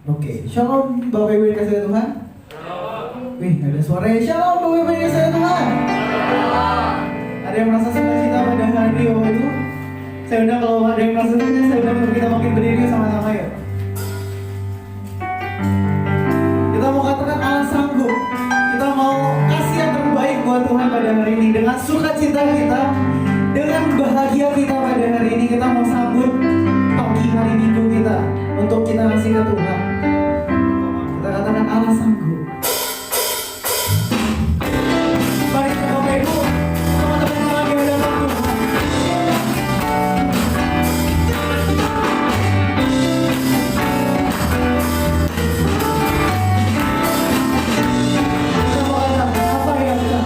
Oke, shalom Bapak Ibu yang dikasihi Tuhan. Wih, ada suara shalom Bapak Ibu yang dikasihi Tuhan. Ada yang merasa sukacita pada hari Bapak Ibu? Saya undang, kalau ada yang merasa sukacita, saya undang untuk kita makin berdiri sama-sama yuk. Kita mau katakan Allah sanggup. Kita mau kasih yang terbaik buat Tuhan pada hari ini. Dengan sukacita kita, dengan bahagia kita pada hari ini, kita mau sambut pagi hari Minggu kita untuk kita kasih ke Tuhan. Kita katakan Allah sanggup. Mari kita Bapak Ibu, teman-teman lagi hadapan Tuhan. Kita mau katakan apa yang kita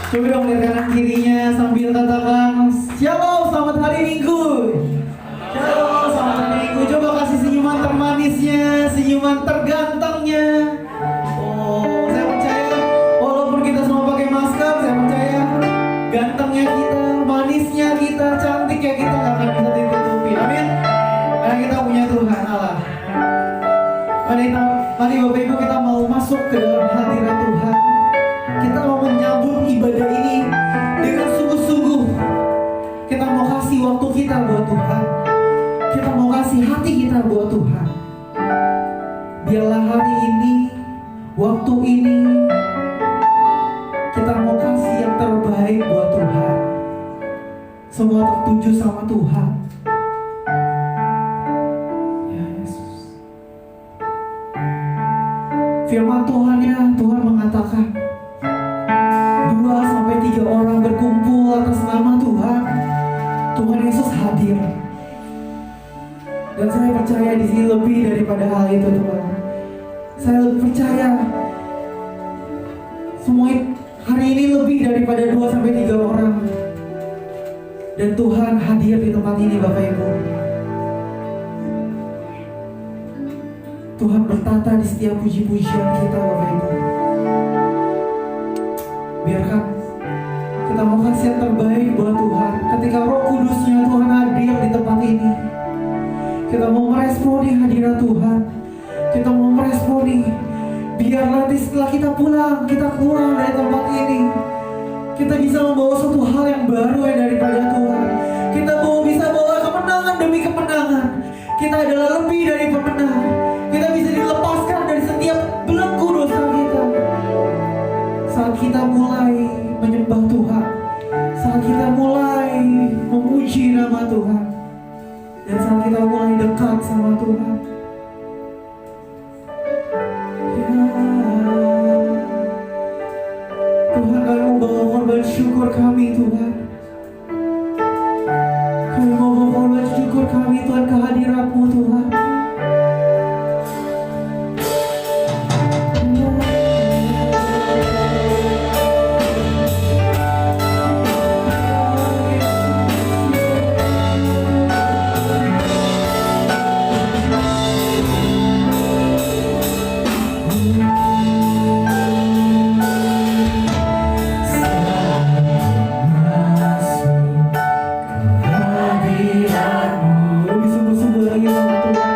coba dong lihat kanan kirinya sambil katakan shalom, selamat hari Minggu. Shalom, selamat hari Minggu. Coba kasih senyuman termanisnya, senyuman tergantengnya. Oh, saya percaya walaupun kita semua pakai masker, saya percaya gantengnya kita, manisnya kita, cantiknya kita gak akan bisa ditutupi. Amin. Karena kita punya Tuhan Allah. Mari Bapak Ibu, kita mau masuk ke dalam hadirat Tuhan. Kita mau menyambut firman Tuhan. Ya Yesus. Firman Tuhan ya, Tuhan mengatakan 2 sampai 3 orang berkumpul atas nama Tuhan, Tuhan Yesus hadir. Dan saya percaya di sini lebih daripada hal itu, Tuhan. Saya percaya semua hari ini lebih daripada 2 sampai 3 orang. Dan Tuhan hadir di tempat ini, Bapak Ibu. Tuhan bertata di setiap puji-pujian kita, Bapak Ibu. Biarkan kita mau kasih yang terbaik buat Tuhan. Ketika Roh Kudusnya Tuhan hadir di tempat ini, kita mau meresponi hadirat Tuhan. Kita mau meresponi. Biar nanti setelah kita pulang, kita keluar dari tempat ini, kita bisa membawa suatu hal yang baru yang daripada Tuhan. Kita bisa bawa kemenangan demi kemenangan. Kita adalah lebih dari pemenang. Kita bisa dilepaskan dari setiap belenggu dosa kita. Saat kita mulai menyembah Tuhan, saat kita mulai memuji nama Tuhan, dan saat kita mulai dekat sama Tuhan. Ya Tuhan, kami mau bawa korban syukur kami, Tuhan. Kami mau bawa korban syukur kami, Tuhan, kehadirat-Mu, Tuhan. Lebih sungguh-sungguh lagi sama Tuhan.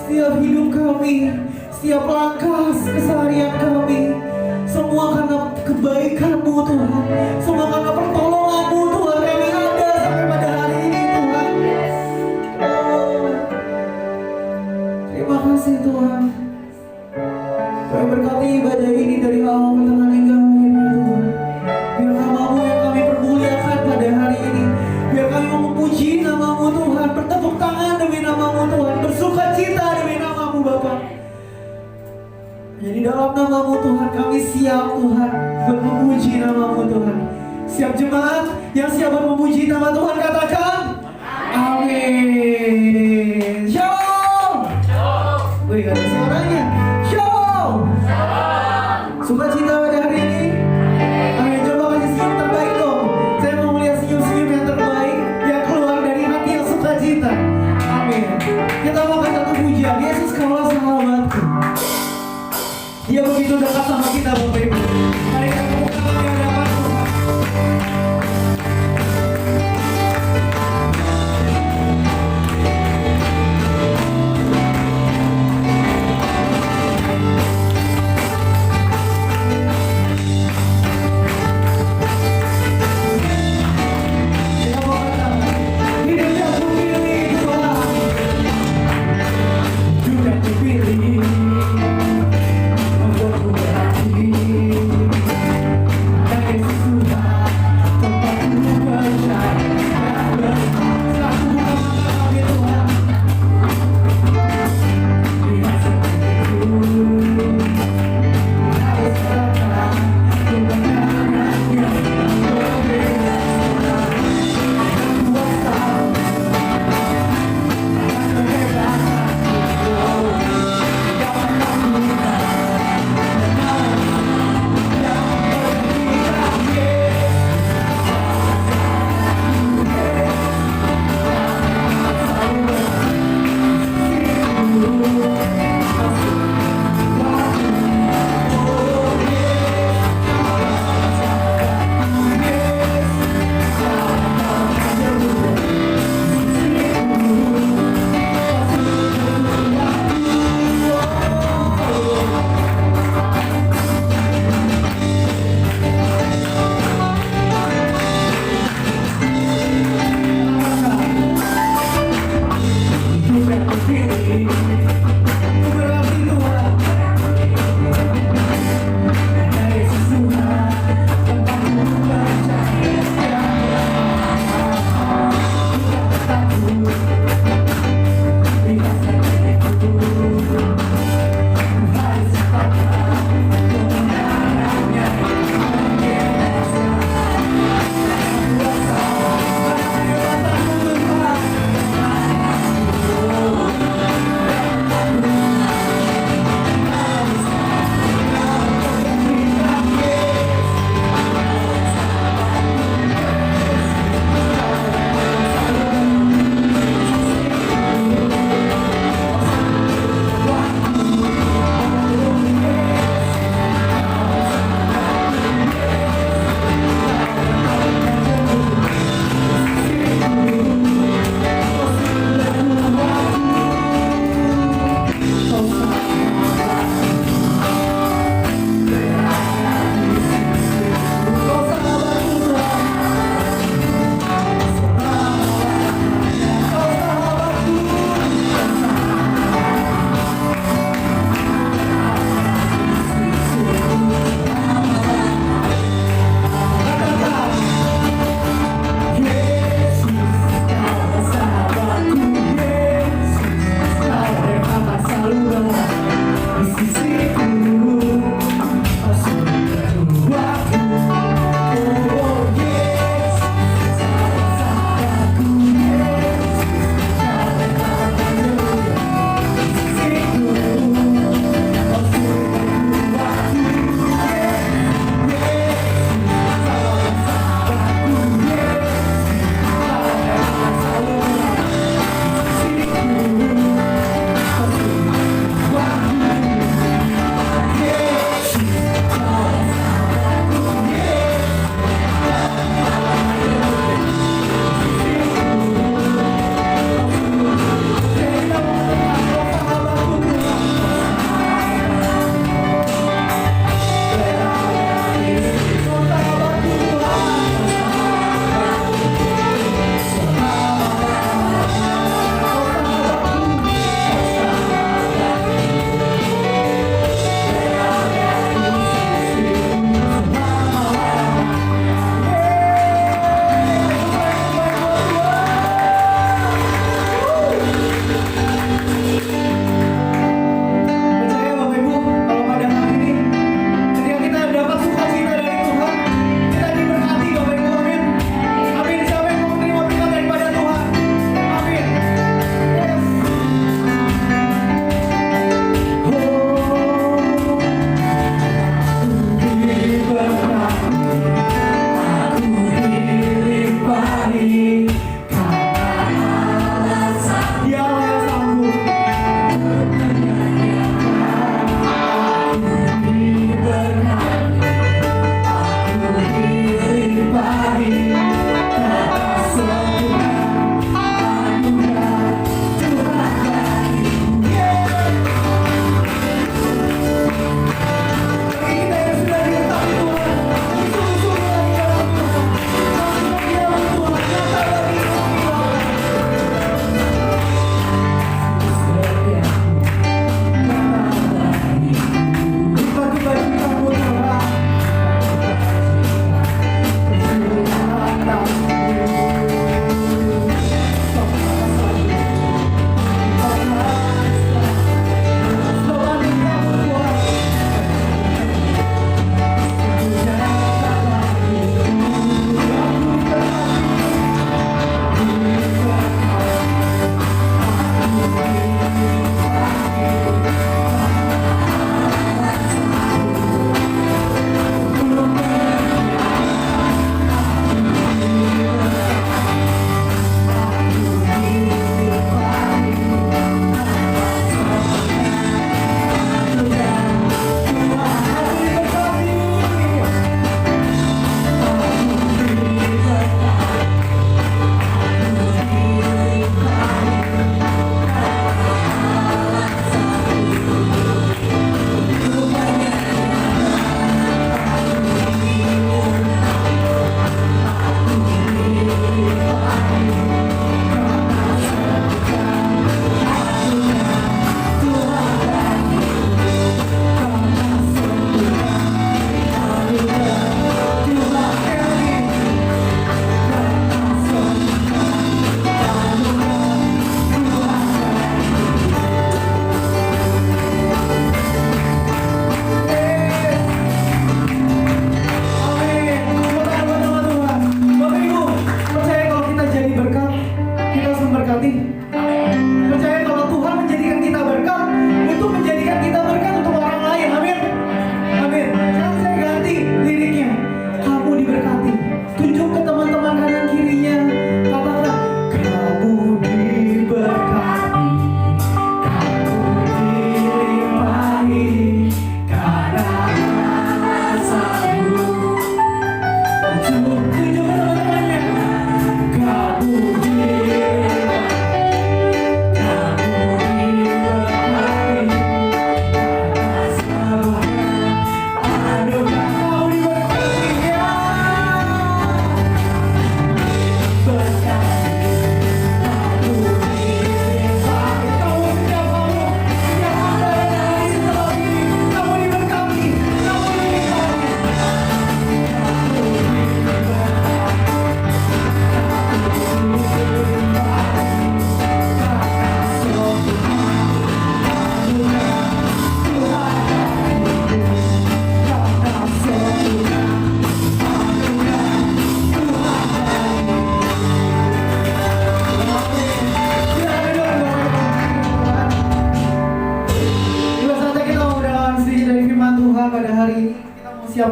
Setiap hidup kami, setiap langkah keseharian kami, semua karena kebaikan-Mu Tuhan, semua karena pertolongan-Mu Tuhan, kami ada sampai pada hari ini Tuhan. Oh, terima kasih Tuhan. Kami berkati ibadah ini dari awal pertengahan hingga akhirnya Tuhan. Biar nama-Mu yang kami permuliakan pada hari ini. Biar kami memuji nama-Mu Tuhan, bertepuk tangan demi nama-Mu Tuhan, bersuka cita demi nama-Mu Bapa. Jadi dalam nama-Mu Tuhan kami siap Tuhan buat memuji nama-Mu Tuhan. Siap jemaat yang siap buat memuji nama Tuhan katakan amin. Shalom. Wih, gak ada suaranya. Shalom. Sukacita pada hari ini. Amin. Coba kasih senyum terbaik dong. Saya mau melihat senyum-senyum yang terbaik yang keluar dari hati yang sukacita. Amin. Kita mau kasih satu pujian. Yesus kaulah sahabatku. Dia begitu dekat sama kita Bapak Ibu. Mari kita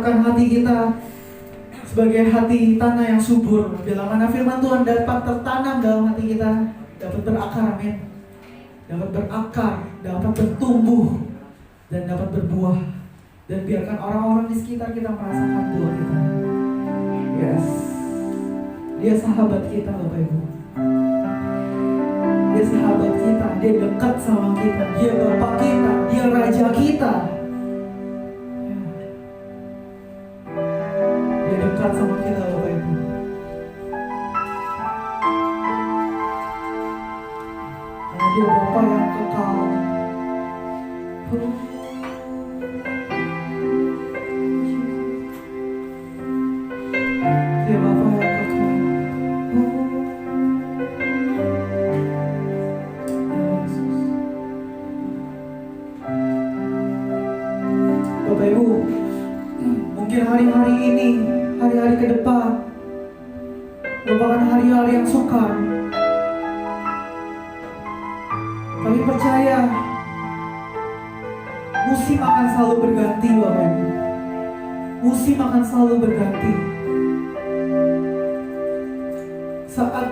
siapkan hati kita sebagai hati tanah yang subur. Bila mana firman Tuhan dapat tertanam dalam hati kita, dapat berakar, amin. Dapat berakar, dapat bertumbuh, dan dapat berbuah. Dan biarkan orang-orang di sekitar kita merasakan buah kita. Yes. Dia sahabat kita, Bapak Ibu. Dia sahabat kita, dia dekat sama kita, dia Bapak kita, dia Raja kita. Dia dekat sama kita, Bapak Ibu. Karena dia Bapak yang kekal. Dia Bapak yang kekal. Bapak Ibu, mungkin hari-hari ini, hari-hari ke depan merupakan hari-hari yang sukar. Kami percaya musim akan selalu berganti, Bapak Ibu. Musim akan selalu berganti. Saat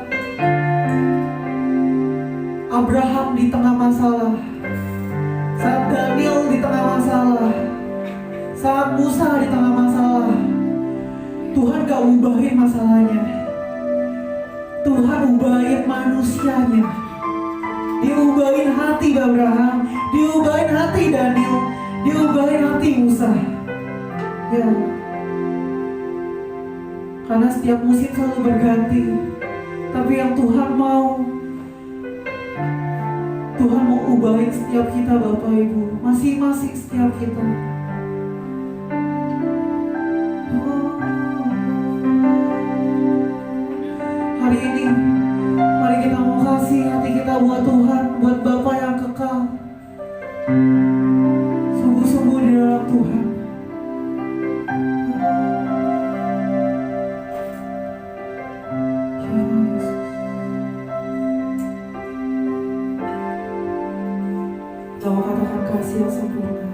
Abraham di tengah masalah, saat Daniel di tengah masalah, saat Musa di tengah masalah, Tuhan gak ubahin masalahnya. Tuhan ubahin manusianya. Diubahin hati Abraham, diubahin hati Daniel, diubahin hati Musa. Ya, karena setiap musim selalu berganti. Tapi yang Tuhan mau ubahin setiap kita, Bapak Ibu, masing-masing setiap kita. Hari ini mari kita mau kasih hati kita buat Tuhan, buat Bapa yang kekal. Sungguh-sungguh di dalam Tuhan. Kita mau katakan kasih yang sempurna.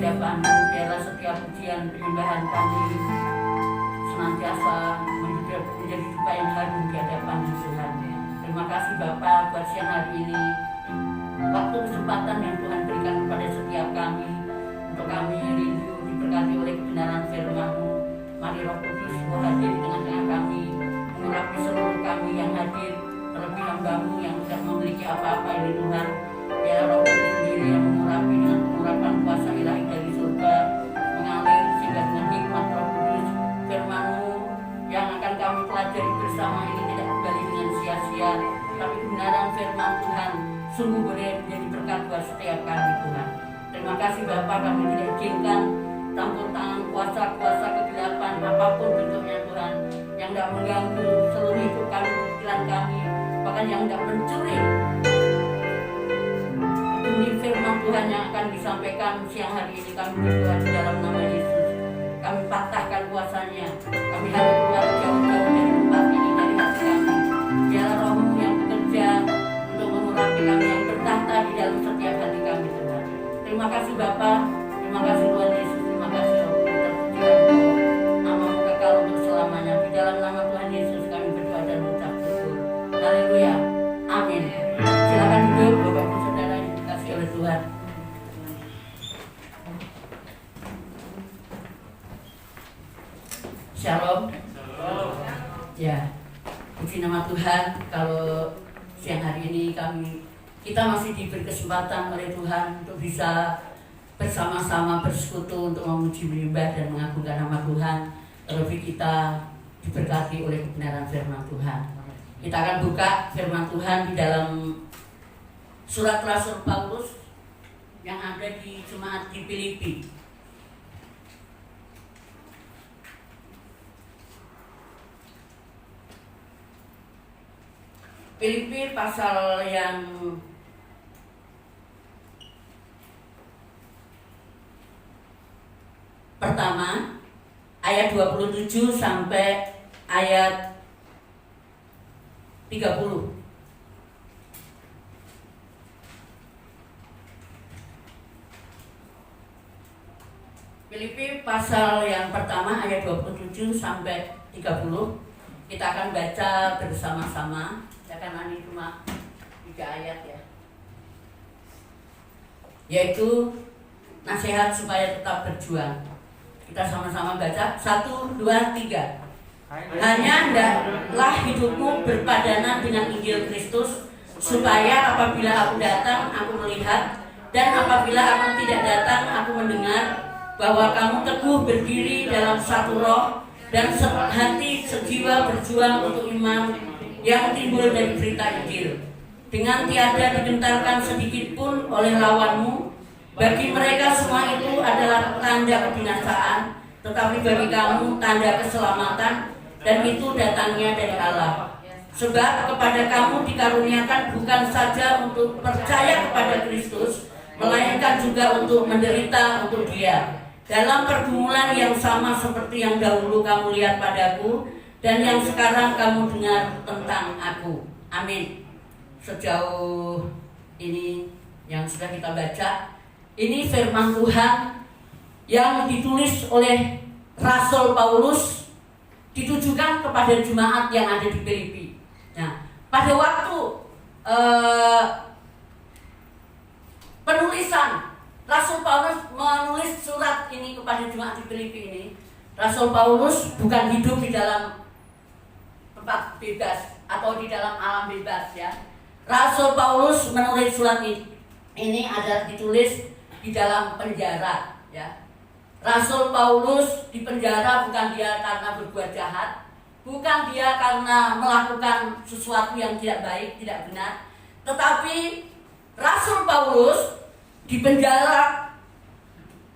hadapan-Mu. Biarlah setiap pujian penyembahan kami senantiasa menjadi dupa yang harum di hadapan Tuhan. Terima kasih Bapa buat siang hari ini, waktu kesempatan yang Tuhan berikan kepada setiap kami, untuk kami rindu diberkati oleh kebenaran firman-Mu. Mari Roh Kudus hadir di tengah-tengah kami, mengurapi seluruh kami yang hadir, terlebih hamba-Mu yang tidak memiliki apa-apa ini Tuhan. Biarlah Roh Kudus sendiri yang mengurapi dengan pengurapan kuasa ilahi dari surga, mengalir sehingga dengan hikmat Roh Kudus firman-Mu yang akan kami pelajari bersama ini tidak kembali dengan sia-sia, tapi kebenaran firman Tuhan sungguh boleh menjadi berkat buat setiap kami Tuhan. Terima kasih Bapa, kami tidak izinkan campur tangan kuasa-kuasa kegelapan apapun bentuknya Tuhan, yang tidak mengganggu seluruh hidup kami, pikiran kami, bahkan yang tidak mencuri demi firman Tuhan yang akan disampaikan siang hari ini. Kami berdoa di dalam nama Yesus, kami patahkan kuasanya, kami harus keluar jauh-jauh dari tempat ini, dari hati kami. Biarlah Roh-Mu yang bekerja untuk mengurapi kami, yang bertahta di dalam setiap hati kami Tuhan. Terima kasih Bapa, terima kasih Tuhan Yesus, terima kasih Roh Kudus, nama-Mu kekal untuk selamanya. Di dalam nama Tuhan Yesus kami berdoa dan mengucap syukur. Haleluya, amin. Silakan duduk Bapak Ibu Saudara yang dikasihi oleh Tuhan. Shalom. Ya, puji nama Tuhan. Kalau siang hari ini kita masih diberi kesempatan oleh Tuhan untuk bisa bersama-sama bersekutu untuk memuji, menyembah dan mengagungkan nama Tuhan. Terlebih kita diberkati oleh kebenaran firman Tuhan. Kita akan buka firman Tuhan di dalam surat Rasul Paulus yang ada di jemaat di Filipi. Filipi pasal yang pertama ayat 27 sampai ayat 30. Filipi pasal yang pertama ayat 27 sampai 30. Kita akan baca bersama-sama. Karena ini cuma 3 ayat ya, yaitu nasihat supaya tetap berjuang. Kita sama-sama baca 1, 2, 3. Hanya hendaklah hidupmu berpadanan dengan Injil Kristus, supaya apabila aku datang aku melihat, dan apabila aku tidak datang aku mendengar, bahwa kamu teguh berdiri dalam satu roh dan sehati sejiwa berjuang untuk iman yang timbul dari berita Injil, dengan tiada digentarkan sedikit pun oleh lawanmu. Bagi mereka semua itu adalah tanda kebinasaan, tetapi bagi kamu tanda keselamatan, dan itu datangnya dari Allah. Sebab kepada kamu dikaruniakan bukan saja untuk percaya kepada Kristus, melainkan juga untuk menderita untuk Dia, dalam pergumulan yang sama seperti yang dahulu kamu lihat padaku, dan yang sekarang kamu dengar tentang aku. Amin. Sejauh ini yang sudah kita baca, ini firman Tuhan yang ditulis oleh Rasul Paulus, ditujukan kepada jemaat yang ada di Filipi. Nah, pada waktu penulisan Rasul Paulus menulis surat ini kepada jemaat di Filipi ini, Rasul Paulus bukan hidup di dalam tempat bebas atau di dalam alam bebas ya. Rasul Paulus menulis surat ini ada ditulis di dalam penjara ya. Rasul Paulus di penjara bukan dia karena berbuat jahat, bukan dia karena melakukan sesuatu yang tidak baik, tidak benar, tetapi Rasul Paulus di penjara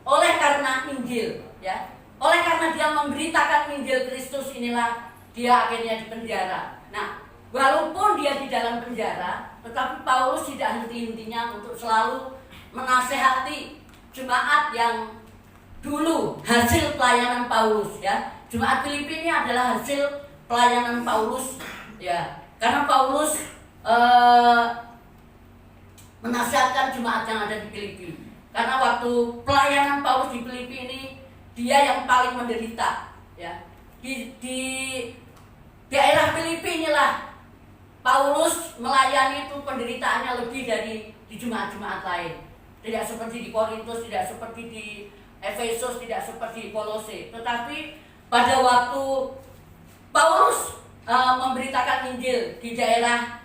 oleh karena Injil ya. Oleh karena dia memberitakan Injil Kristus, inilah dia akhirnya di penjara. Nah, walaupun dia di dalam penjara, tetapi Paulus tidak henti-hentinya untuk selalu menasehati jemaat yang dulu hasil pelayanan Paulus ya. Jemaat Filipi ini adalah hasil pelayanan Paulus ya. Karena Paulus menasihatkan jemaat yang ada di Filipi. Karena waktu pelayanan Paulus di Filipi ini, dia yang paling menderita, ya. Di daerah Filipi inilah Paulus melayani itu penderitaannya lebih dari di jemaat-jemaat lain. Tidak seperti di Korintus, tidak seperti di Efesus, tidak seperti di Kolose. Tetapi pada waktu Paulus memberitakan Injil di daerah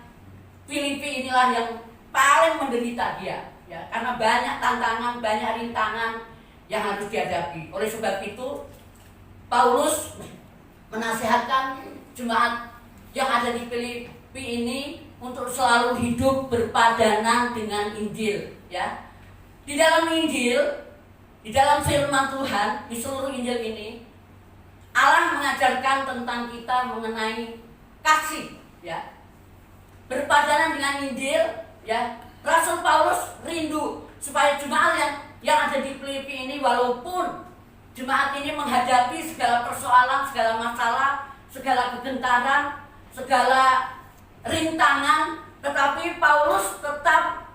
Filipi inilah yang paling menderita dia, ya, karena banyak tantangan, banyak rintangan yang harus dihadapi. Oleh sebab itu Paulus menasihatkan jemaat yang ada di Filipi ini untuk selalu hidup berpadanan dengan Injil, ya. Di dalam Injil, di dalam firman Tuhan, di seluruh Injil ini Allah mengajarkan tentang kita mengenai kasih, ya. Berpadanan dengan Injil, ya. Rasul Paulus rindu supaya jemaat yang ada di Filipi ini, walaupun jemaat ini menghadapi segala persoalan, segala masalah, segala kegentaran, segala rintangan, tetapi Paulus tetap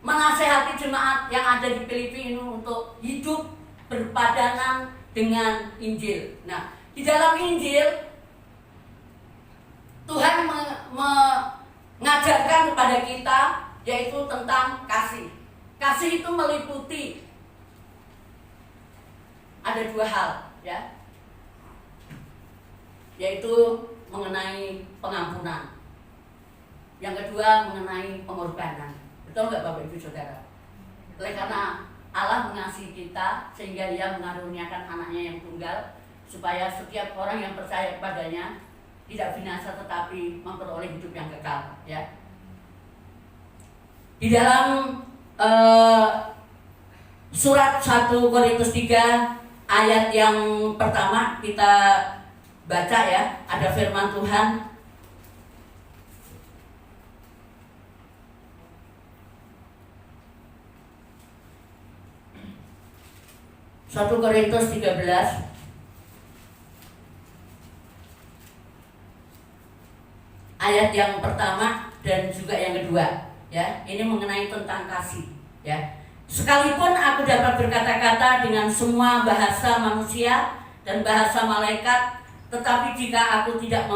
menasehati jemaat yang ada di Filipi ini untuk hidup berpadanan dengan Injil. Nah, di dalam Injil Tuhan mengajarkan kepada kita yaitu tentang kasih. Kasih itu meliputi ada dua hal, ya, yaitu mengenai pengampunan. Yang kedua mengenai pengorbanan. Betul nggak Bapak Ibu Saudara? Oleh karena Allah mengasihi kita sehingga Dia mengaruniakan anaknya yang tunggal supaya setiap orang yang percaya kepadanya tidak binasa tetapi memperoleh hidup yang kekal, ya. Di dalam surat 1 Korintus 3 ayat yang pertama kita baca, ya, ada firman Tuhan. 1 Korintus 13 ayat yang pertama dan juga yang kedua, ya. Ini mengenai tentang kasih, ya. Sekalipun aku dapat berkata-kata dengan semua bahasa manusia dan bahasa malaikat, tetapi jika aku tidak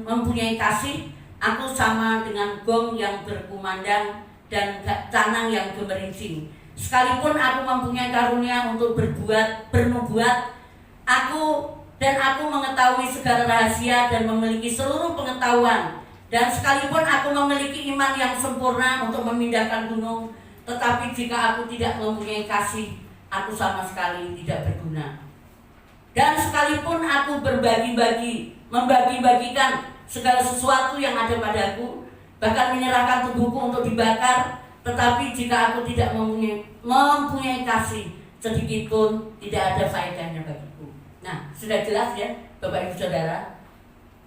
mempunyai kasih, aku sama dengan gong yang berkumandang dan canang yang gemerincing. Sekalipun aku mempunyai karunia untuk bernubuat, aku mengetahui segala rahasia dan memiliki seluruh pengetahuan, dan sekalipun aku memiliki iman yang sempurna untuk memindahkan gunung, tetapi jika aku tidak mempunyai kasih, aku sama sekali tidak berguna. Dan sekalipun aku membagi-bagikan segala sesuatu yang ada padaku, bahkan menyerahkan tubuhku untuk dibakar, tetapi jika aku tidak mempunyai kasih, sedikit pun tidak ada faedahnya bagiku. Nah, sudah jelas, ya, Bapak Ibu Saudara.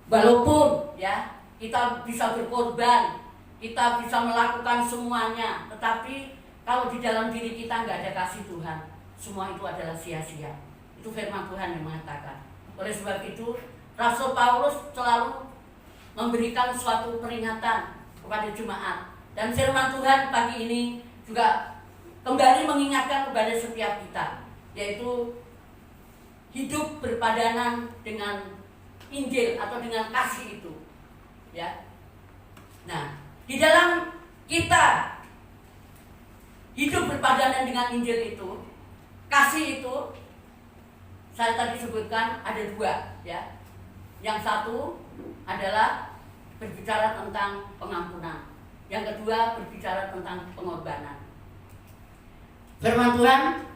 Walaupun, ya, kita bisa berkorban, kita bisa melakukan semuanya, tetapi kalau di dalam diri kita nggak ada kasih Tuhan, semua itu adalah sia-sia. Itu firman Tuhan yang mengatakan. Oleh sebab itu, Rasul Paulus selalu memberikan suatu peringatan kepada jemaat. Dan firman Tuhan pagi ini juga kembali mengingatkan kepada setiap kita, yaitu hidup berpadanan dengan Injil atau dengan kasih itu, ya. Nah, di dalam kita hidup berpadanan dengan Injil itu, kasih itu saya tadi sebutkan ada dua, ya. Yang satu adalah berbicara tentang pengampunan. Yang kedua berbicara tentang pengorbanan. Firman Tuhan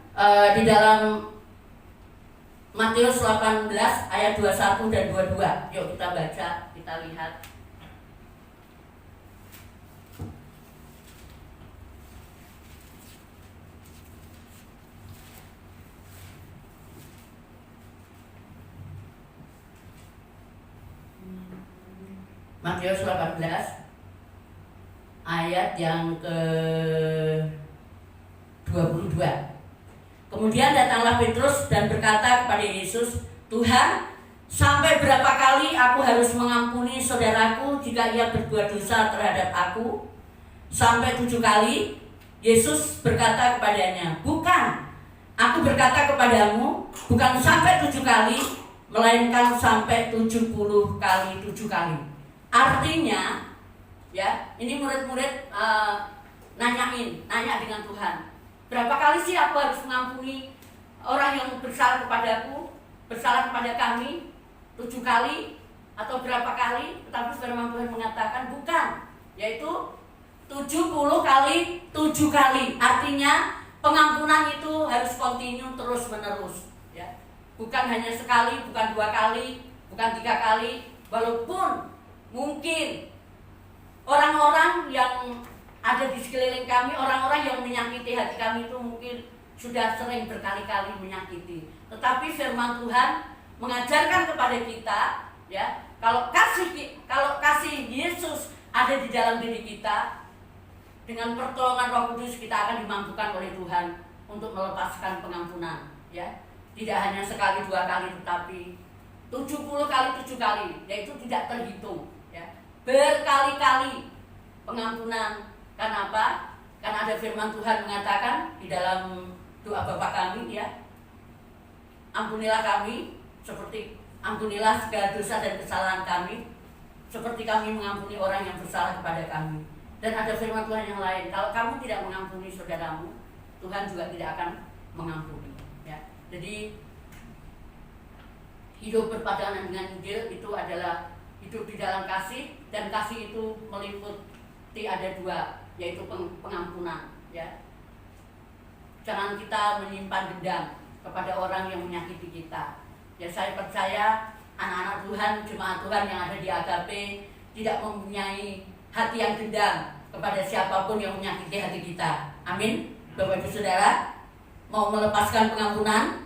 di dalam Matius 18 ayat 21 dan 22. Yuk kita baca, kita lihat. Matius 18 ayat yang ke-22. Kemudian datanglah Petrus dan berkata kepada Yesus, "Tuhan, sampai berapa kali aku harus mengampuni saudaraku jika ia berbuat dosa terhadap aku? Sampai 7 kali?" Yesus berkata kepadanya, bukan, aku berkata kepadamu, bukan sampai 7 kali, melainkan sampai 70 kali 7 kali. Artinya, ya, ini murid-murid nanya dengan Tuhan, berapa kali sih aku harus mengampuni orang yang bersalah kepadaku, bersalah kepada kami? 7 kali atau berapa kali? Tetapi firman Tuhan mengatakan bukan, yaitu 70 kali 7 kali. Artinya pengampunan itu harus kontinu terus menerus, ya. Bukan hanya sekali, bukan 2 kali, bukan 3 kali. Walaupun mungkin orang-orang yang ada di sekeliling kami, orang-orang yang menyakiti hati kami itu mungkin sudah sering berkali-kali menyakiti. Tetapi firman Tuhan mengajarkan kepada kita, ya, kalau kasih Yesus ada di dalam diri kita, dengan pertolongan Roh Kudus kita akan dimampukan oleh Tuhan untuk melepaskan pengampunan, ya. Tidak hanya sekali 2 kali, tetapi 70 kali 7 kali, yaitu tidak terhitung, ya. Berkali-kali pengampunan. Karena apa? Karena ada firman Tuhan mengatakan di dalam doa Bapa kami, ya, ampunilah kami ampunilah segala dosa dan kesalahan kami, seperti kami mengampuni orang yang bersalah kepada kami. Dan ada firman Tuhan yang lain, kalau kamu tidak mengampuni saudaramu, Tuhan juga tidak akan mengampuni, ya. Jadi hidup berpadangan dengan Injil itu adalah hidup di dalam kasih, dan kasih itu meliputi ada 2, yaitu pengampunan, ya. Jangan kita menyimpan dendam kepada orang yang menyakiti kita. Ya, saya percaya anak-anak Tuhan, jemaat Tuhan yang ada di Agape tidak mempunyai hati yang dendam kepada siapapun yang menyakiti hati kita. Amin. Bapak Ibu Saudara, mau melepaskan pengampunan?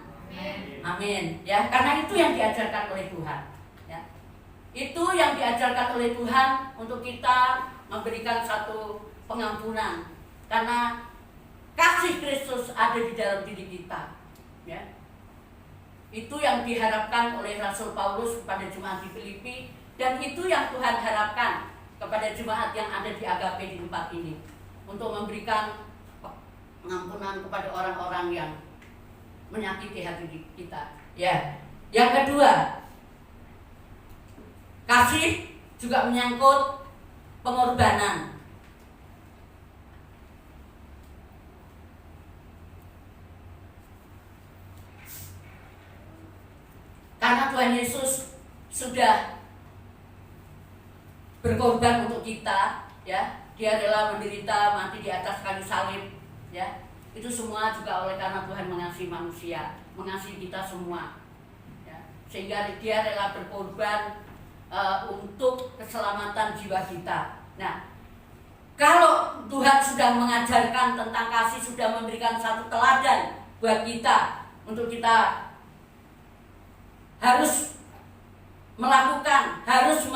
Amin. Ya, karena itu yang diajarkan oleh Tuhan. Ya. Itu yang diajarkan oleh Tuhan untuk kita memberikan satu pengampunan. Karena kasih Kristus ada di dalam diri kita, ya. Itu yang diharapkan oleh Rasul Paulus kepada jemaat di Filipi, dan itu yang Tuhan harapkan kepada jemaat yang ada di Agape di tempat ini, untuk memberikan pengampunan kepada orang-orang yang menyakiti hati kita, ya. Yang kedua, kasih juga menyangkut pengorbanan. Karena Tuhan Yesus sudah berkorban untuk kita, ya. Dia rela menderita, mati di atas kayu salib, ya. Itu semua juga oleh karena Tuhan mengasihi manusia, mengasihi kita semua, ya. Sehingga dia rela berkorban untuk keselamatan jiwa kita. Nah, kalau Tuhan sudah mengajarkan tentang kasih, sudah memberikan satu teladan buat kita, untuk kita harus melakukan, harus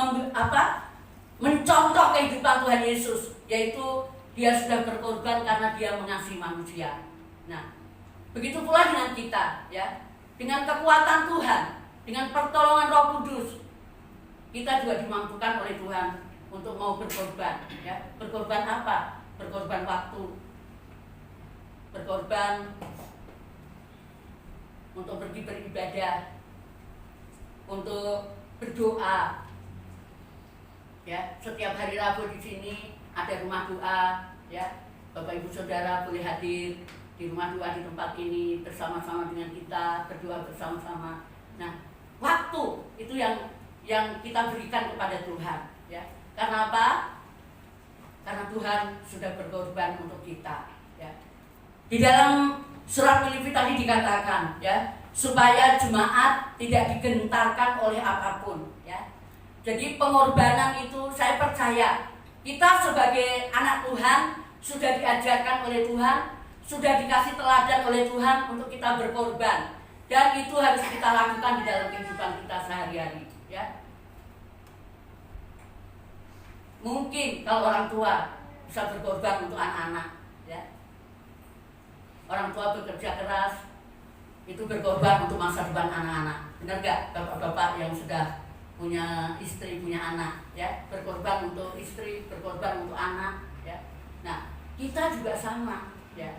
mencontoh kehidupan Tuhan Yesus, yaitu dia sudah berkorban karena dia mengasihi manusia. Nah, begitu pula dengan kita, ya. Dengan kekuatan Tuhan, dengan pertolongan Roh Kudus, kita juga dimampukan oleh Tuhan untuk mau berkorban, ya. Berkorban apa? Berkorban waktu, berkorban untuk pergi beribadah, untuk berdoa, ya. Setiap hari Rabu di sini ada rumah doa, ya. Bapak Ibu Saudara boleh hadir di rumah doa di tempat ini bersama-sama dengan kita, berdoa bersama-sama. Nah, waktu itu yang kita berikan kepada Tuhan, ya. Karena apa? Karena Tuhan sudah berkorban untuk kita, ya. Di dalam surat Filipi tadi dikatakan, ya, supaya jemaat tidak digentarkan oleh apapun, ya. Jadi pengorbanan itu, saya percaya kita sebagai anak Tuhan sudah diajarkan oleh Tuhan, sudah dikasih teladan oleh Tuhan untuk kita berkorban, dan itu harus kita lakukan di dalam kehidupan kita sehari-hari, ya. Mungkin kalau orang tua bisa berkorban untuk anak-anak, ya. Orang tua bekerja keras, itu berkorban untuk masa depan anak-anak. Benar gak bapak-bapak yang sudah punya istri, punya anak, ya, berkorban untuk istri, berkorban untuk anak, ya. Nah, kita juga sama, ya,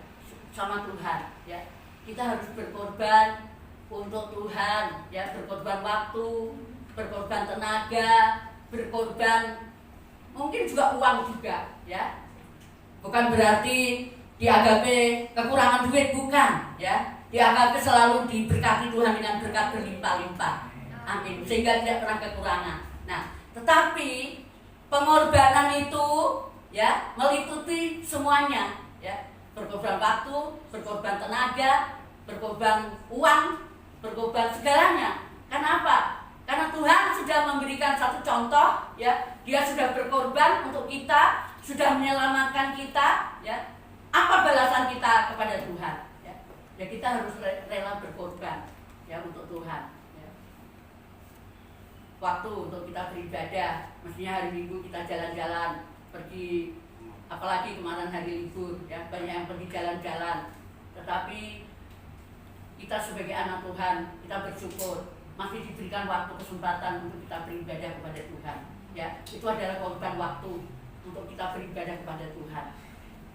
sama Tuhan, ya. Kita harus berkorban untuk Tuhan, ya, berkorban waktu, berkorban tenaga, berkorban mungkin juga uang juga, ya. Bukan berarti di agape kekurangan duit, bukan, ya. Di agape selalu diberkati Tuhan dengan berkat berlimpah-limpah. Amin. Sehingga tidak pernah kekurangan. Nah, tetapi pengorbanan itu, ya, meliputi semuanya, ya. Berkorban waktu, berkorban tenaga, berkorban uang, berkorban segalanya. Kenapa? Karena Tuhan sudah memberikan satu contoh, ya. Dia sudah berkorban untuk kita, sudah menyelamatkan kita, ya. Apa balasan kita kepada Tuhan? Ya, ya kita harus rela berkorban, ya, untuk Tuhan. Ya. Waktu untuk kita beribadah, mestinya hari Minggu kita jalan-jalan, pergi, apalagi kemarin hari libur, ya, banyak yang pergi jalan-jalan. Tetapi kita sebagai anak Tuhan, kita bersyukur masih diberikan waktu kesempatan untuk kita beribadah kepada Tuhan. Ya, itu adalah korban waktu untuk kita beribadah kepada Tuhan.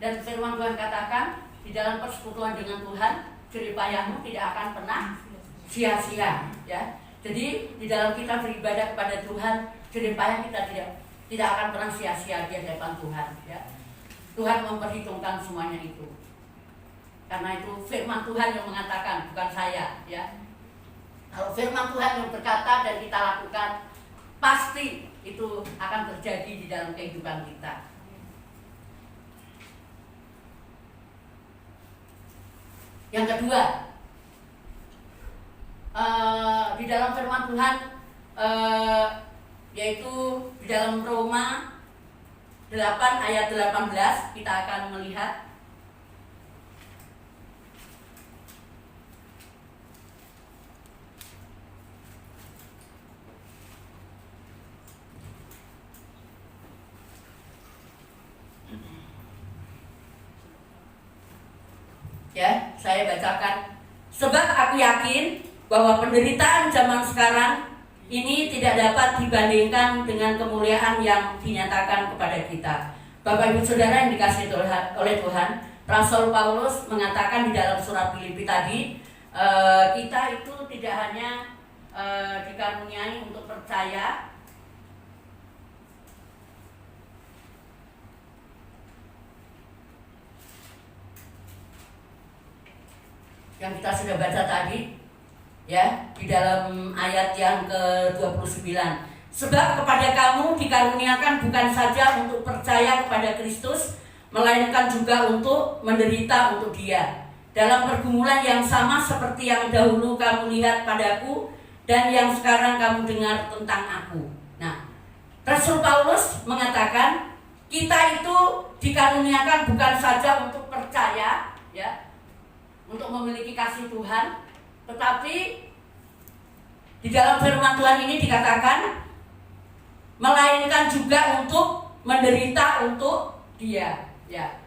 Dan firman Tuhan katakan, di dalam persekutuan dengan Tuhan, jerih payahmu tidak akan pernah sia-sia, ya. Jadi di dalam kita beribadah kepada Tuhan, jerih payah kita tidak akan pernah sia-sia di hadapan Tuhan, ya. Tuhan memperhitungkan semuanya itu. Karena itu firman Tuhan yang mengatakan, bukan saya, ya. Kalau firman Tuhan yang berkata dan kita lakukan, pasti itu akan terjadi di dalam kehidupan kita. Yang kedua, di dalam firman Tuhan, yaitu di dalam Roma 8 ayat 18, kita akan melihat. Ya, saya bacakan. Sebab aku yakin bahwa penderitaan zaman sekarang ini tidak dapat dibandingkan dengan kemuliaan yang dinyatakan kepada kita. Bapak Ibu Saudara yang dikasihi oleh Tuhan, Rasul Paulus mengatakan di dalam surat Filipi tadi, kita itu tidak hanya dikaruniai untuk percaya, yang kita sudah baca tadi, ya, di dalam ayat yang ke-29. Sebab kepada kamu dikaruniakan bukan saja untuk percaya kepada Kristus, melainkan juga untuk menderita untuk Dia, dalam pergumulan yang sama seperti yang dahulu kamu lihat padaku dan yang sekarang kamu dengar tentang aku. Nah, Rasul Paulus mengatakan kita itu dikaruniakan bukan saja untuk percaya, ya, untuk memiliki kasih Tuhan, tetapi di dalam firman Tuhan ini dikatakan melainkan juga untuk menderita untuk Dia, ya.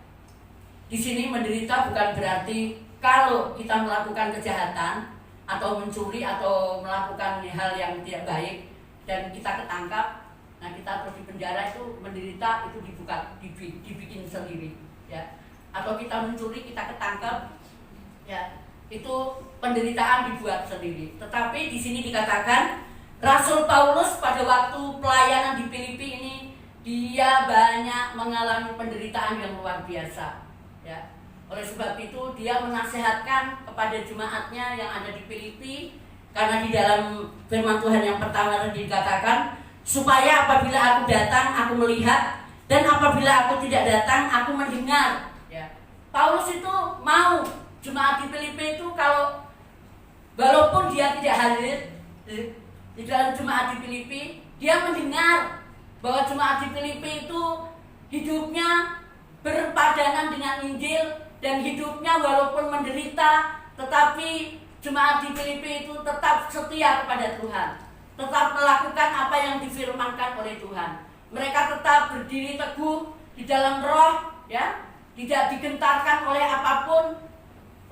Di sini menderita bukan berarti kalau kita melakukan kejahatan atau mencuri atau melakukan hal yang tidak baik dan kita ketangkap, nah kita terus di penjara, itu menderita, itu dibikin sendiri, ya. Atau kita mencuri, kita ketangkap, ya, itu penderitaan dibuat sendiri. Tetapi di sini dikatakan Rasul Paulus pada waktu pelayanan di Filipi ini, dia banyak mengalami penderitaan yang luar biasa, ya. Oleh sebab itu dia menasihatkan kepada jemaatnya yang ada di Filipi, karena di dalam firman Tuhan yang pertama tadi dikatakan, supaya apabila aku datang aku melihat, dan apabila aku tidak datang aku mendengar, ya. Paulus itu mau jemaat di Filipi itu, kalau walaupun dia tidak hadir di dalam jemaat di Filipi, dia mendengar bahwa jemaat di Filipi itu hidupnya berpadanan dengan Injil, dan hidupnya walaupun menderita, tetapi jemaat di Filipi itu tetap setia kepada Tuhan, tetap melakukan apa yang difirmankan oleh Tuhan. Mereka tetap berdiri teguh di dalam roh, ya, tidak digentarkan oleh apapun,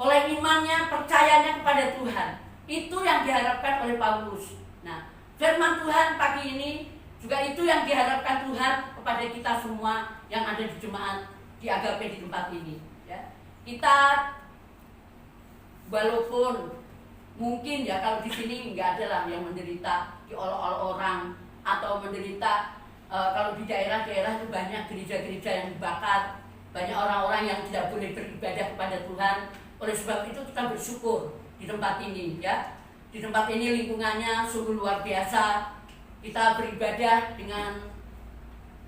oleh imannya, percayanya kepada Tuhan. Itu yang diharapkan oleh Paulus. Nah, firman Tuhan pagi ini juga itu yang diharapkan Tuhan kepada kita semua yang ada di jemaat diagape di tempat ini. Ya. Kita walaupun mungkin ya kalau di sini nggak ada lah yang menderita diolok-olok orang atau menderita kalau di daerah-daerah itu banyak gereja-gereja yang dibakar, banyak orang-orang yang tidak boleh beribadah kepada Tuhan. Oleh sebab itu kita bersyukur di tempat ini ya. Di tempat ini lingkungannya sungguh luar biasa. Kita beribadah dengan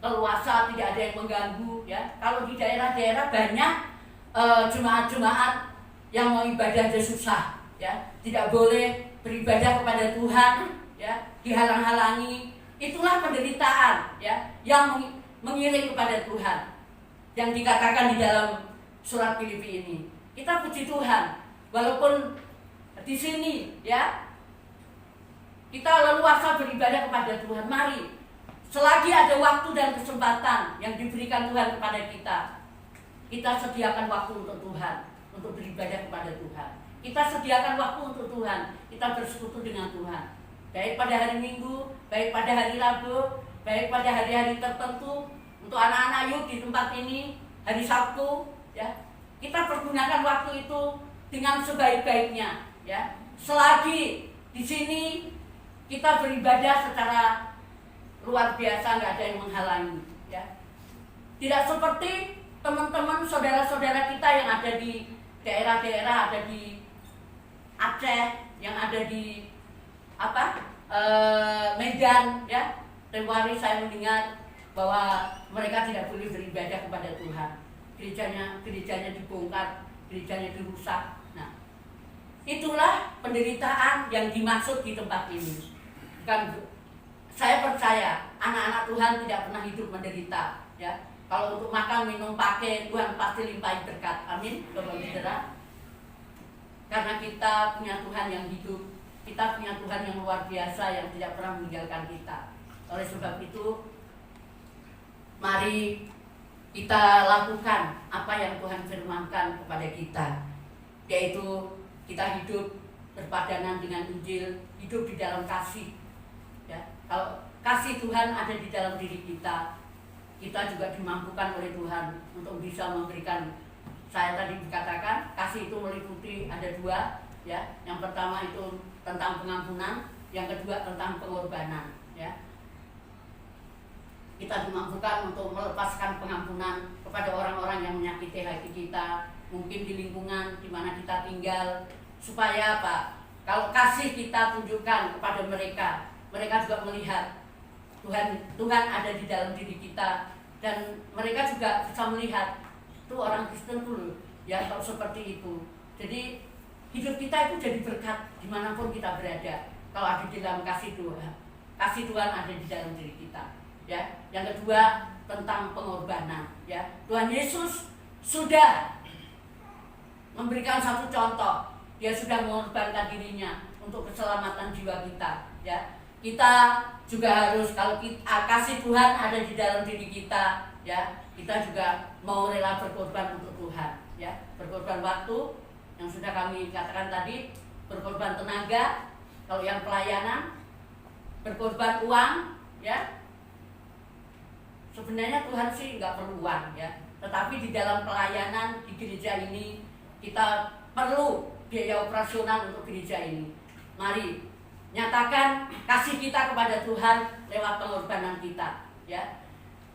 leluasa, tidak ada yang mengganggu ya. Kalau di daerah-daerah banyak jemaat-jemaat yang mau ibadah aja susah ya, tidak boleh beribadah kepada Tuhan ya, dihalang-halangi. Itulah penderitaan ya yang mengiring kepada Tuhan yang dikatakan di dalam surat Filipi ini. Kita puji Tuhan walaupun di sini ya kita leluasa beribadah kepada Tuhan. Mari selagi ada waktu dan kesempatan yang diberikan Tuhan kepada kita, kita sediakan waktu untuk Tuhan, untuk beribadah kepada Tuhan. Kita sediakan waktu untuk Tuhan, kita bersekutu dengan Tuhan. Baik pada hari Minggu, baik pada hari Rabu, baik pada hari-hari tertentu. Untuk anak-anak yuk di tempat ini, hari Sabtu, ya kita pergunakan waktu itu dengan sebaik-baiknya. Ya, selagi di sini kita beribadah secara luar biasa, nggak ada yang menghalangi. Ya, tidak seperti teman-teman saudara-saudara kita yang ada di daerah-daerah, ada di Aceh, yang ada di Medan, ya. Tempo hari saya mendengar bahwa mereka tidak boleh beribadah kepada Tuhan. Gerejanya dibongkar, gerejanya dirusak. Nah, itulah penderitaan yang dimaksud di tempat ini. Saya percaya anak-anak Tuhan tidak pernah hidup menderita, ya. Kalau untuk makan, minum, pakai, Tuhan pasti limpahi berkat. Amin. Bapak Saudara. Karena kita punya Tuhan yang hidup, kita punya Tuhan yang luar biasa yang tidak pernah meninggalkan kita. Oleh sebab itu, mari kita lakukan apa yang Tuhan firmankan kepada kita, yaitu kita hidup berpadanan dengan Injil, hidup di dalam kasih. Ya, kalau kasih Tuhan ada di dalam diri kita, kita juga dimampukan oleh Tuhan untuk bisa memberikan. Saya tadi dikatakan kasih itu meliputi ada dua, ya. Yang pertama itu tentang pengampunan, yang kedua tentang pengorbanan, ya. Kita dimampukan untuk melepaskan pengampunan kepada orang-orang yang menyakiti hati kita, mungkin di lingkungan di mana kita tinggal, supaya apa? Kalau kasih kita tunjukkan kepada mereka, mereka juga melihat Tuhan ada di dalam diri kita, dan mereka juga bisa melihat tuh orang Kristen tuh ya kalau seperti itu. Jadi hidup kita itu jadi berkat dimanapun kita berada kalau ada di dalam kasih Tuhan. Kasih Tuhan ada di dalam diri kita. Ya, yang kedua tentang pengorbanan. Ya, Tuhan Yesus sudah memberikan satu contoh. Dia sudah mengorbankan dirinya untuk keselamatan jiwa kita. Ya, kita juga harus, kalau kasih Tuhan ada di dalam diri kita, ya, kita juga mau rela berkorban untuk Tuhan, ya, berkorban waktu yang sudah kami katakan tadi, berkorban tenaga, kalau yang pelayanan, berkorban uang, ya. Sebenarnya Tuhan sih nggak perlu uang, ya, tetapi di dalam pelayanan di gereja ini kita perlu biaya operasional untuk gereja ini. Mari nyatakan kasih kita kepada Tuhan lewat pengorbanan kita, ya.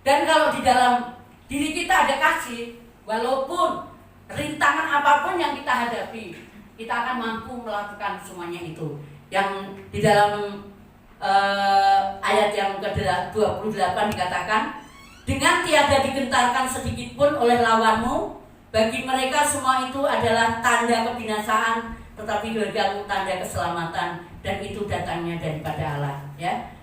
Dan kalau di dalam diri kita ada kasih, walaupun rintangan apapun yang kita hadapi, kita akan mampu melakukan semuanya itu. Yang di dalam ayat yang ke-28 dikatakan, dengan tiada digentarkan sedikit pun oleh lawanmu, bagi mereka semua itu adalah tanda kebinasaan, tetapi bagimu tanda keselamatan, dan itu datangnya daripada Allah, ya.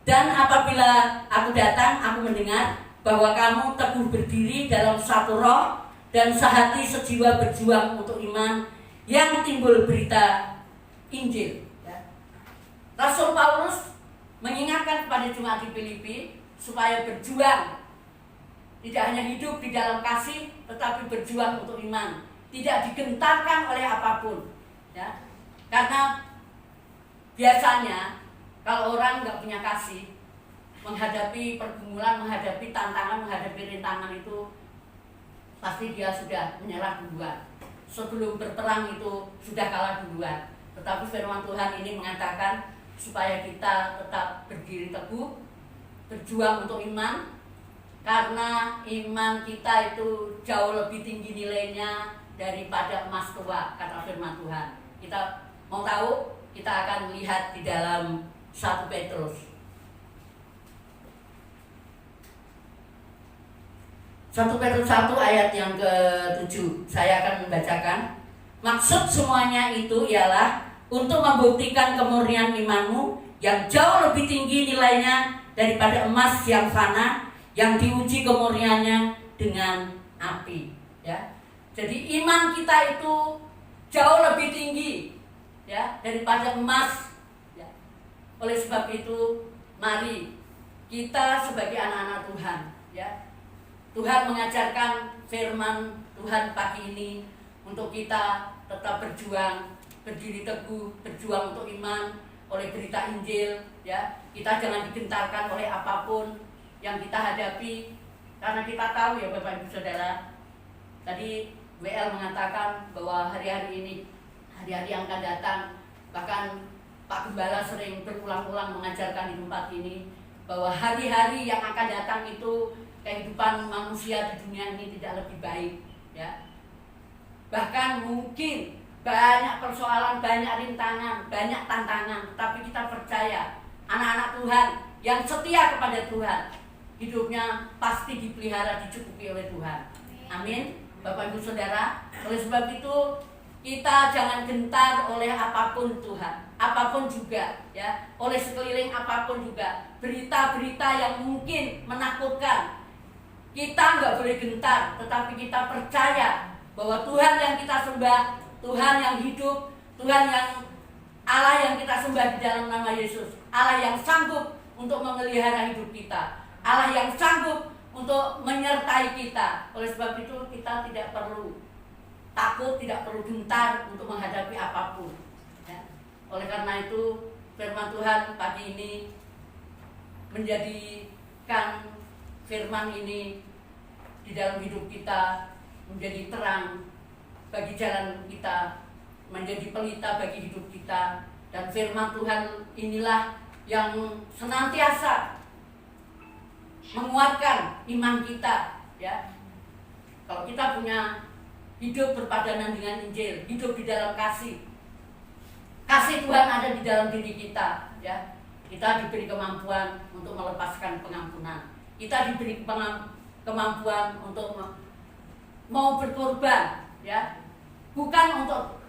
Dan apabila aku datang, aku mendengar bahwa kamu teguh berdiri dalam satu roh dan sehati sejiwa berjuang untuk iman yang timbul berita Injil, ya. Rasul Paulus mengingatkan kepada jemaat di Filipi supaya berjuang, tidak hanya hidup di dalam kasih, tetapi berjuang untuk iman, tidak digentarkan oleh apapun, ya. Karena biasanya kalau orang nggak punya kasih, menghadapi pergumulan, menghadapi tantangan, menghadapi rintangan itu pasti dia sudah menyerah duluan. Sebelum berperang itu sudah kalah duluan. Tetapi firman Tuhan ini mengatakan supaya kita tetap berdiri teguh, berjuang untuk iman, karena iman kita itu jauh lebih tinggi nilainya daripada emas tua, kata firman Tuhan. Kita mau tahu, kita akan lihat di dalam 1 Petrus. 1 Petrus 1 ayat yang ke-7, saya akan membacakan. Maksud semuanya itu ialah untuk membuktikan kemurnian imanmu yang jauh lebih tinggi nilainya daripada emas yang fana, yang diuji kemurniannya dengan api. Ya, jadi iman kita itu jauh lebih tinggi, ya, daripada emas. Ya. Oleh sebab itu, mari kita sebagai anak-anak Tuhan, ya, Tuhan mengajarkan firman Tuhan pagi ini untuk kita tetap berjuang, berdiri teguh, berjuang untuk iman oleh berita Injil, ya. Kita jangan digentarkan oleh apapun yang kita hadapi, karena kita tahu ya Bapak Ibu Saudara, tadi WL mengatakan bahwa hari-hari ini, hari-hari yang akan datang, bahkan Pak Gembala sering berulang-ulang mengajarkan di tempat ini bahwa hari-hari yang akan datang itu kehidupan manusia di dunia ini tidak lebih baik, ya. Bahkan mungkin banyak persoalan, banyak rintangan, banyak tantangan, tapi kita percaya anak-anak Tuhan yang setia kepada Tuhan, hidupnya pasti dipelihara, dicukupi oleh Tuhan. Amin. Bapak Ibu Saudara, oleh sebab itu kita jangan gentar oleh apapun Tuhan, apapun juga, ya, oleh sekeliling apapun juga, berita-berita yang mungkin menakutkan. Kita nggak boleh gentar, tetapi kita percaya bahwa Tuhan yang kita sembah, Tuhan yang hidup, Tuhan yang Allah yang kita sembah di dalam nama Yesus, Allah yang sanggup untuk memelihara hidup kita, Allah yang sanggup untuk menyertai kita. Oleh sebab itu kita tidak perlu takut, tidak perlu gentar untuk menghadapi apapun, ya. Oleh karena itu firman Tuhan pagi ini menjadikan firman ini di dalam hidup kita menjadi terang bagi jalan kita, menjadi pelita bagi hidup kita. Dan firman Tuhan inilah yang senantiasa menguatkan iman kita, ya. Kalau kita punya hidup berpadanan dengan Injil, hidup di dalam kasih Tuhan ada di dalam diri kita, ya. Kita diberi kemampuan untuk melepaskan pengampunan. Kita diberi kemampuan untuk mau berkorban, ya. Bukan untuk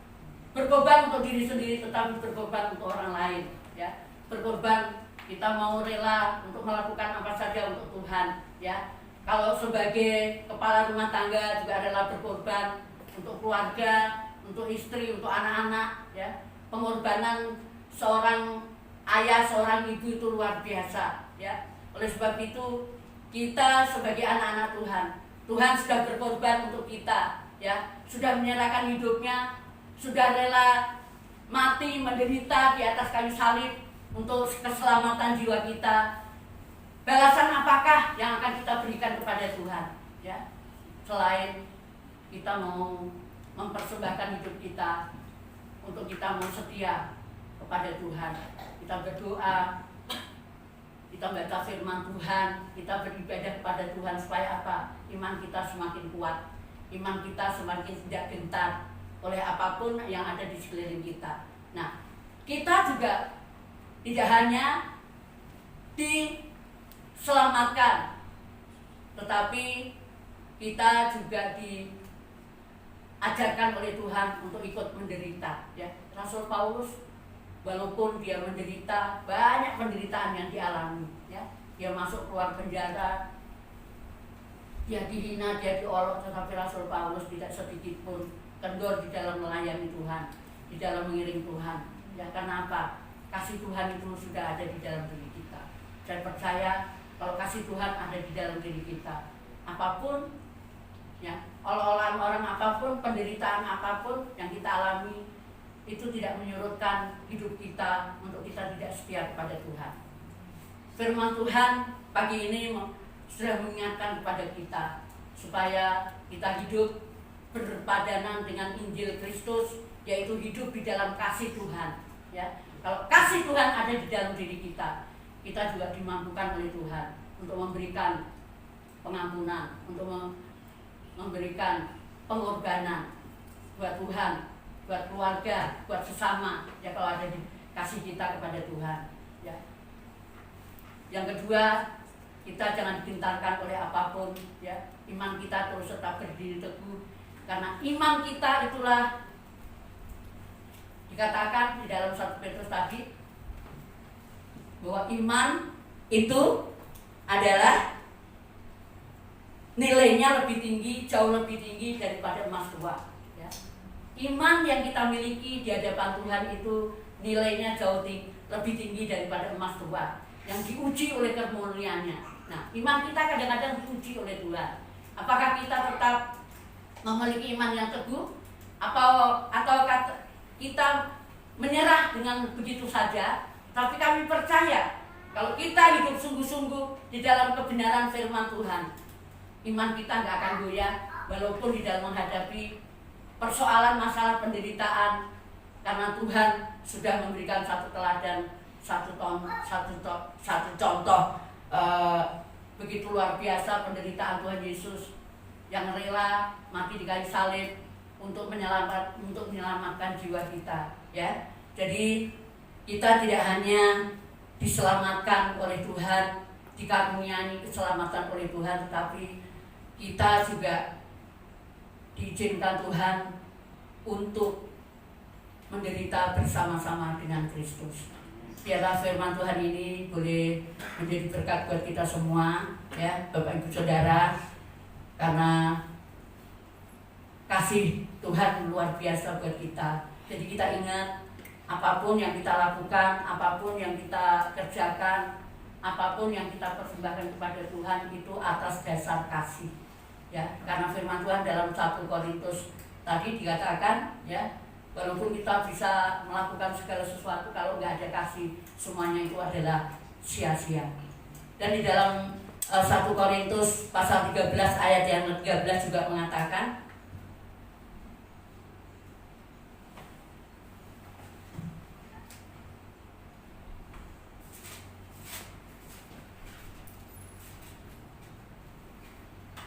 berkorban untuk diri sendiri, tetapi berkorban untuk orang lain, ya. Berkorban, kita mau rela untuk melakukan apa saja untuk Tuhan, ya. Kalau sebagai kepala rumah tangga juga rela berkorban untuk keluarga, untuk istri, untuk anak-anak, ya. Pengorbanan seorang ayah, seorang ibu itu luar biasa, ya. Oleh sebab itu kita sebagai anak-anak Tuhan, Tuhan sudah berkorban untuk kita, ya. Sudah menyerahkan hidupnya, sudah rela mati menderita di atas kayu salib untuk keselamatan jiwa kita. Balasan apakah yang akan kita berikan kepada Tuhan, ya? Selain kita mau mempersembahkan hidup kita untuk kita mau setia kepada Tuhan, kita berdoa, kita baca firman Tuhan, kita beribadah kepada Tuhan supaya apa? Iman kita semakin kuat, iman kita semakin tidak gentar oleh apapun yang ada di sekeliling kita. Nah, kita juga tidak hanya diselamatkan, tetapi kita juga diajarkan oleh Tuhan untuk ikut menderita, ya. Rasul Paulus walaupun dia menderita, banyak penderitaan yang dialami, ya. Dia masuk keluar penjara, dia dihina, dia diolok, tetapi Rasul Paulus tidak sedikit pun kendor di dalam melayani Tuhan, di dalam mengiring Tuhan, ya. Karena apa? Kasih Tuhan itu sudah ada di dalam diri kita. Saya percaya kalau kasih Tuhan ada di dalam diri kita, apapun, ya, olah-olahan orang apapun, penderitaan apapun yang kita alami, itu tidak menyurutkan hidup kita untuk kita tidak setia kepada Tuhan. Firman Tuhan pagi ini sudah mengingatkan kepada kita supaya kita hidup berpadanan dengan Injil Kristus, yaitu hidup di dalam kasih Tuhan. Ya, kalau kasih Tuhan ada di dalam diri kita, kita juga dimampukan oleh Tuhan untuk memberikan pengampunan, untuk memberikan pengorbanan buat Tuhan, buat keluarga, buat sesama. Ya, kalau ada di kasih kita kepada Tuhan. Ya. Yang kedua, kita jangan digentarkan oleh apapun. Ya, iman kita terus tetap berdiri teguh, karena iman kita itulah dikatakan di dalam 1 Petrus tadi bahwa iman itu adalah nilainya lebih tinggi, jauh lebih tinggi daripada emas tua. Ya. Iman yang kita miliki di hadapan Tuhan itu nilainya jauh lebih tinggi daripada emas tua yang diuji oleh kemurniannya. Nah, iman kita kadang-kadang diuji oleh Tuhan. Apakah kita tetap memiliki iman yang teguh, atau kita menyerah dengan begitu saja? Tapi kami percaya kalau kita hidup sungguh-sungguh di dalam kebenaran firman Tuhan, iman kita nggak akan goyah walaupun di dalam menghadapi persoalan masalah penderitaan, karena Tuhan sudah memberikan satu teladan, satu contoh begitu luar biasa penderitaan Tuhan Yesus yang rela mati di kayu salib untuk menyelamatkan jiwa kita. Ya, jadi kita tidak hanya diselamatkan oleh Tuhan, dikaruniai keselamatan oleh Tuhan, tetapi kita juga diizinkan Tuhan untuk menderita bersama-sama dengan Kristus. Biarlah firman Tuhan ini boleh menjadi berkat buat kita semua, ya Bapak Ibu Saudara, karena kasih Tuhan luar biasa buat kita. Jadi kita ingat, apapun yang kita lakukan, apapun yang kita kerjakan, apapun yang kita persembahkan kepada Tuhan itu atas dasar kasih. Ya, karena firman Tuhan dalam 1 Korintus tadi dikatakan, ya, walaupun kita bisa melakukan segala sesuatu, kalau nggak ada kasih, semuanya itu adalah sia-sia. Dan di dalam 1 Korintus pasal 13 ayat yang 13 juga mengatakan,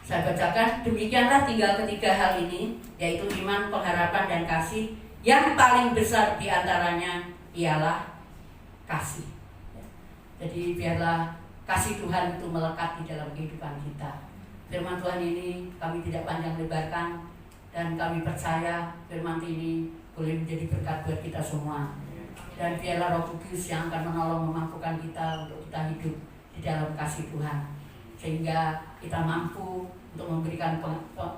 saya bacakan, demikianlah tinggal ketiga hal ini, yaitu iman, pengharapan, dan kasih. Yang paling besar di antaranya ialah kasih. Jadi biarlah kasih Tuhan itu melekat di dalam kehidupan kita. Firman Tuhan ini kami tidak panjang lebarkan, dan kami percaya firman ini boleh menjadi berkat buat kita semua. Dan biarlah Roh Kudus yang akan menolong memampukan kita untuk kita hidup di dalam kasih Tuhan, sehingga kita mampu untuk memberikan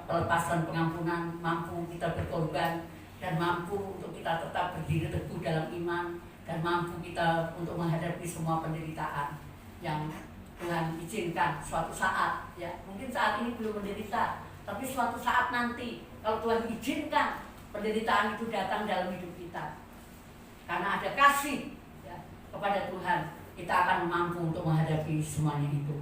pelepasan pengampunan, mampu kita berkorban, dan mampu untuk kita tetap berdiri teguh dalam iman, dan mampu kita untuk menghadapi semua penderitaan yang Tuhan izinkan suatu saat. Ya, mungkin saat ini belum menderita, tapi suatu saat nanti kalau Tuhan izinkan penderitaan itu datang dalam hidup kita, karena ada kasih, ya, kepada Tuhan, kita akan mampu untuk menghadapi semuanya itu.